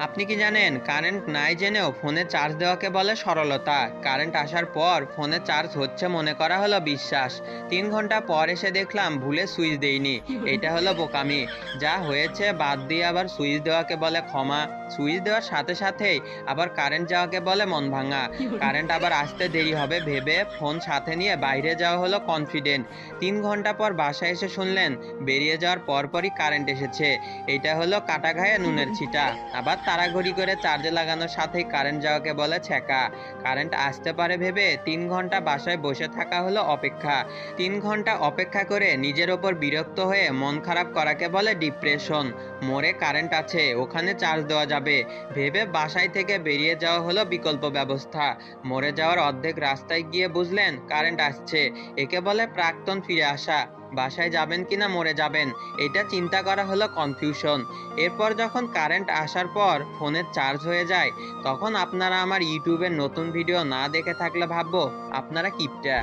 আপনি কি জানেন কারেন্ট নাই জেনেও ফোনে চার্জ দেওয়াকে বলে সরলতা। কারেন্ট আসার পর ফোনে চার্জ হচ্ছে মনে করা হলো বিশ্বাস। 3 ঘন্টা পর এসে দেখলাম ভুলে সুইচ দেইনি। এটা হলো বোকামি। যা হয়েছে বাদ দিয়ে আবার সুইচ দেওয়াকে বলে ক্ষমা। সুইচ দেওয়ার সাথে সাথেই আবার কারেন্ট যাওয়াকে বলে মন ভাঙা। কারেন্ট আবার আসতে দেরি হবে ভেবে ফোন সাথে নিয়ে বাইরে যাওয়া হলো কনফিডেন্ট। 3 ঘন্টা পর বাসায় এসে শুনলেন বেরিয়ে যাওয়ার পরপরই কারেন্ট এসেছে। এটা হলো কাটা ঘায়ে নুনের ছিটা। আবার তাড়াঘড়ি করে চার্জে লাগানোর সাথেই কারেন্ট যাওয়াকে বলে ছ্যাঁকা। কারেন্ট আসতে পারে ভেবে 3 ঘন্টা বাসায় বসে থাকা হলো অপেক্ষা। 3 ঘন্টা অপেক্ষা করে নিজের ওপর বিরক্ত হয়ে মন খারাপ করাকে বলে ডিপ্রেশন। মোড়ে কারেন্ট আছে, ওখানে চার্জ দেওয়া যাবে ভেবে বাসায় থেকে বেরিয়ে যাওয়া হলো বিকল্প ব্যবস্থা। মোড়ে যাওয়ার অর্ধেক রাস্তায় গিয়ে বুঝলেন কারেন্ট আসছে। একে বলে প্রাক্তন ফিরে আসা। বাসায় যাবেন কিনা মরে যাবেন, এটা চিন্তা করা হলো কনফিউশন। এরপর যখন কারেন্ট আসার পর ফোনের চার্জ হয়ে যায়, তখন আপনারা আমার ইউটিউবের নতুন ভিডিও না দেখে থাকলে ভাববো আপনারা কিপটা।